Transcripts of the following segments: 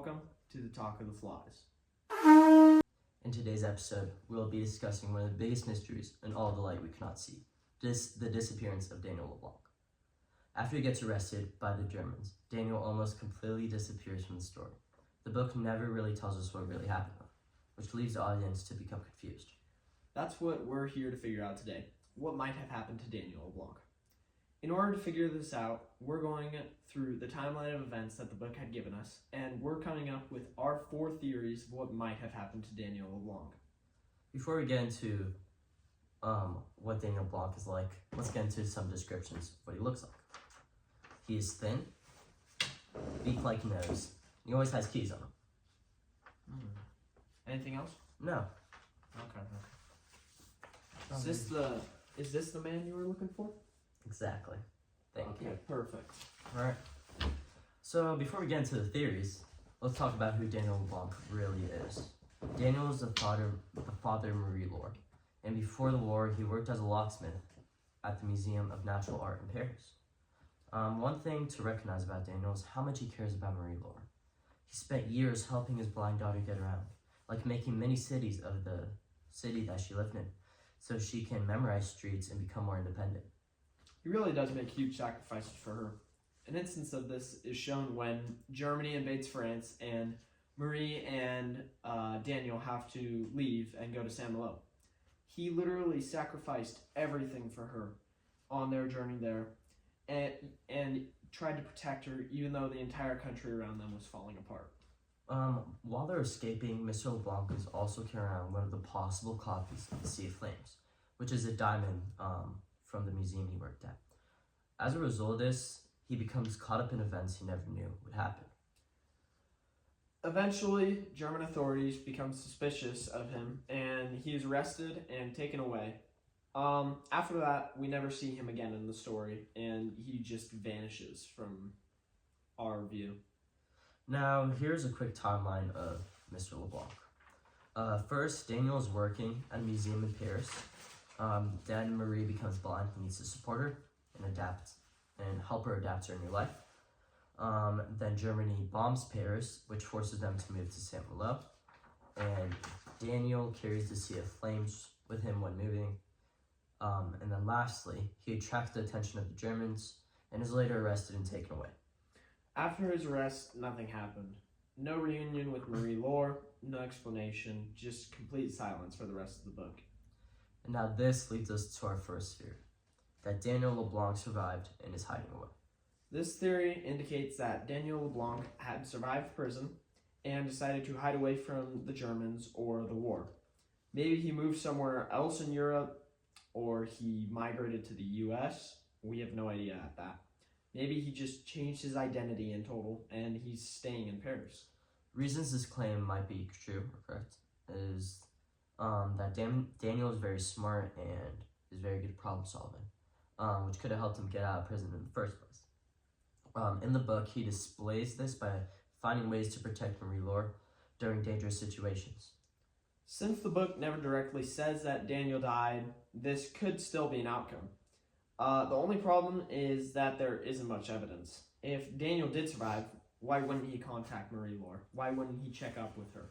welcome to the Talk of the Flies. In today's episode, we will be discussing one of the biggest mysteries in all the light we cannot see, the disappearance of Daniel Leblanc. After he gets arrested by the Germans, Daniel almost completely disappears from the story. The book never really tells us what really happened, which leaves the audience to become confused. That's what we're here to figure out today. What might have happened to Daniel Leblanc? In order to figure this out, we're going through the timeline of events that the book had given us, and we're coming up with our 4 theories of what might have happened to Daniel Leblanc. Before we get into what Daniel Leblanc is like, let's get into some descriptions of what he looks like. He is thin, beak-like nose. He always has keys on him. Anything else? No. Okay. Is this the man you were looking for? Exactly. Thank you. Perfect. All right. So before we get into the theories, let's talk about who Daniel Leblanc really is. Daniel is the father of Marie Laure, and before the war, he worked as a locksmith at the Museum of Natural Art in Paris. One thing to recognize about Daniel is how much he cares about Marie Laure. He spent years helping his blind daughter get around, like making mini cities of the city that she lived in, so she can memorize streets and become more independent. He really does make huge sacrifices for her. An instance of this is shown when Germany invades France and Marie and Daniel have to leave and go to Saint-Malo. He literally sacrificed everything for her on their journey there and tried to protect her even though the entire country around them was falling apart. While they're escaping, Mr. Leblanc is also carrying around one of the possible copies of the Sea of Flames, which is a diamond from the museum he worked at. As a result of this, he becomes caught up in events he never knew would happen. Eventually, German authorities become suspicious of him, and he is arrested and taken away. After that, we never see him again in the story, and he just vanishes from our view. Now, here's a quick timeline of Mr. Leblanc. First, Daniel is working at a museum in Paris. Then Marie becomes blind. He needs to support her and help her adapt to her new life. Then Germany bombs Paris, which forces them to move to Saint-Malo. And Daniel carries the Sea of Flames with him when moving. And then lastly, he attracts the attention of the Germans and is later arrested and taken away. After his arrest, nothing happened. No reunion with Marie Laure, no explanation, just complete silence for the rest of the book. And now this leads us to our first theory, that Daniel Leblanc survived and is hiding away. This theory indicates that Daniel Leblanc had survived prison and decided to hide away from the Germans or the war. Maybe he moved somewhere else in Europe, or he migrated to the US. We have no idea at that. Maybe he just changed his identity in total and he's staying in Paris. Reasons this claim might be true or correct is that Daniel is very smart and is very good at problem solving, which could have helped him get out of prison in the first place. In the book, he displays this by finding ways to protect Marie Laure during dangerous situations. Since the book never directly says that Daniel died, this could still be an outcome. The only problem is that there isn't much evidence. If Daniel did survive, why wouldn't he contact Marie Laure? Why wouldn't he check up with her?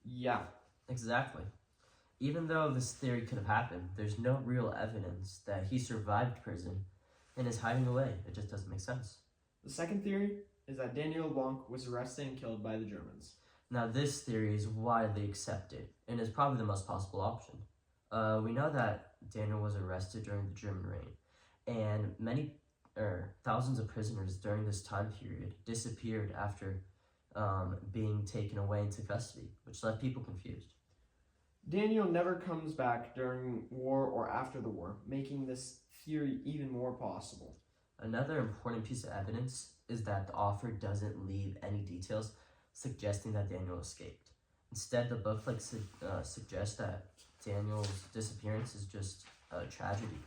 Yeah. Exactly. Even though this theory could have happened, there's no real evidence that he survived prison and is hiding away. It just doesn't make sense. The second theory is that Daniel Leblanc was arrested and killed by the Germans. Now, this theory is widely accepted and is probably the most possible option. We know that Daniel was arrested during the German reign, and thousands of prisoners during this time period disappeared after being taken away into custody, which left people confused. Daniel never comes back during war or after the war, making this theory even more possible. Another important piece of evidence is that the author doesn't leave any details suggesting that Daniel escaped. Instead, the book suggests that Daniel's disappearance is just a tragedy.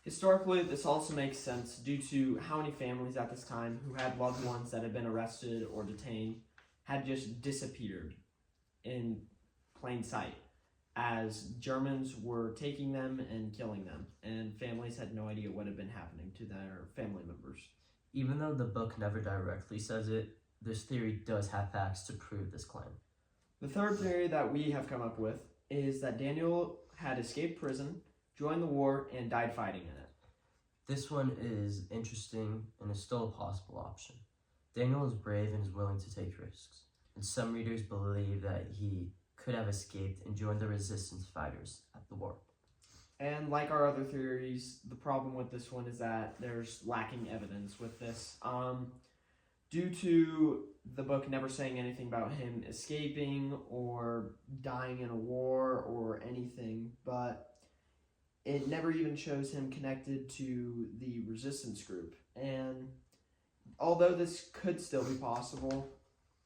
Historically, this also makes sense due to how many families at this time who had loved ones that had been arrested or detained had just disappeared in plain sight, as Germans were taking them and killing them, and families had no idea what had been happening to their family members. Even though the book never directly says it, this theory does have facts to prove this claim. The third theory that we have come up with is that Daniel had escaped prison, joined the war, and died fighting in it. This one is interesting and is still a possible option. Daniel is brave and is willing to take risks, and some readers believe that he could have escaped and joined the resistance fighters at the war. And like our other theories, the problem with this one is that there's lacking evidence with this. Due to the book never saying anything about him escaping or dying in a war or anything, but it never even shows him connected to the resistance group. And although this could still be possible,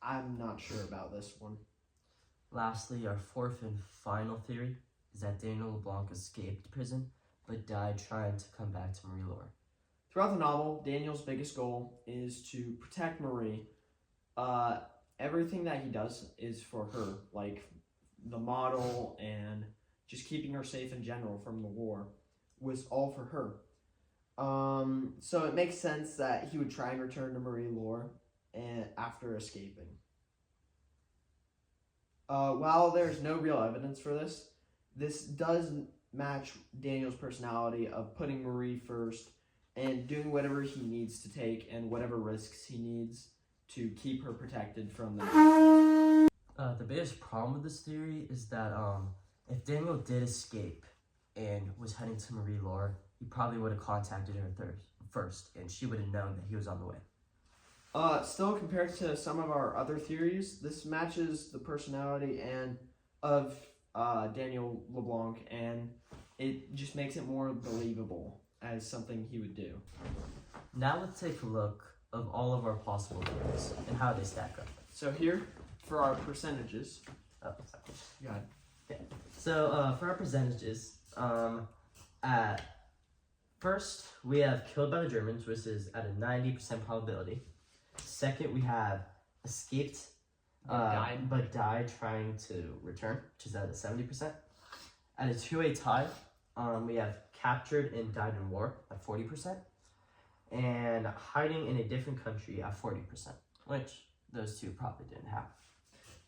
I'm not sure about this one. Lastly, our fourth and final theory is that Daniel LeBlanc escaped prison but died trying to come back to Marie-Laure. Throughout the novel, Daniel's biggest goal is to protect Marie. Everything that he does is for her, like the model and just keeping her safe in general from the war was all for her. So it makes sense that he would try and return to Marie-Laure after escaping. While there's no real evidence for this, this does match Daniel's personality of putting Marie first and doing whatever he needs to take and whatever risks he needs to keep her protected from them. The biggest problem with this theory is that if Daniel did escape and was heading to Marie-Laure, he probably would have contacted her first, and she would have known that he was on the way. Still, compared to some of our other theories, this matches the personality of Daniel LeBlanc, and it just makes it more believable as something he would do. Now let's take a look of all of our possible theories and how they stack up. So here, for our percentages. Oh, sorry. Go ahead. Okay. So for our percentages, at first we have killed by the Germans, which is at a 90% probability. Second, we have escaped but died trying to return, which is at a 70%. At a 2-way tie, we have captured and died in war at 40%, and hiding in a different country at 40%, which those two probably didn't have.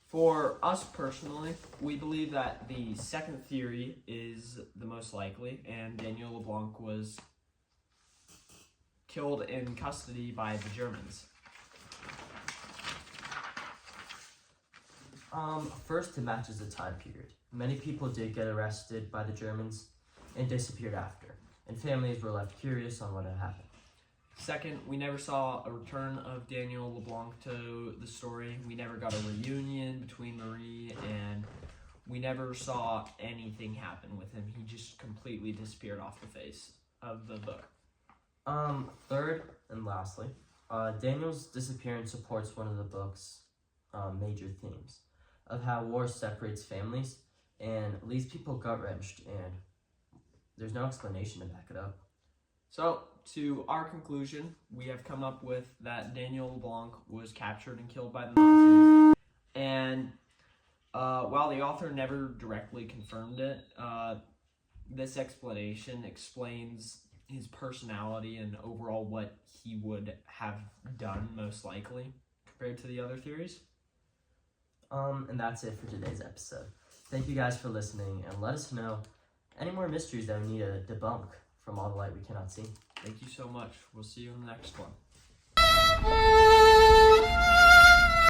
For us personally, we believe that the second theory is the most likely, and Daniel LeBlanc was killed in custody by the Germans. First, it matches the time period. Many people did get arrested by the Germans and disappeared after, and families were left curious on what had happened. Second, we never saw a return of Daniel LeBlanc to the story. We never got a reunion between Marie, and we never saw anything happen with him. He just completely disappeared off the face of the book. Third, and lastly, Daniel's disappearance supports one of the book's major themes of how war separates families and leaves people gut-wrenched, and there's no explanation to back it up. So, to our conclusion, we have come up with that Daniel LeBlanc was captured and killed by the Nazis. And while the author never directly confirmed it, this explanation explains his personality and overall what he would have done most likely compared to the other theories. And that's it for today's episode. Thank you guys for listening, and let us know any more mysteries that we need to debunk from all the light we cannot see. Thank you so much. We'll see you in the next one.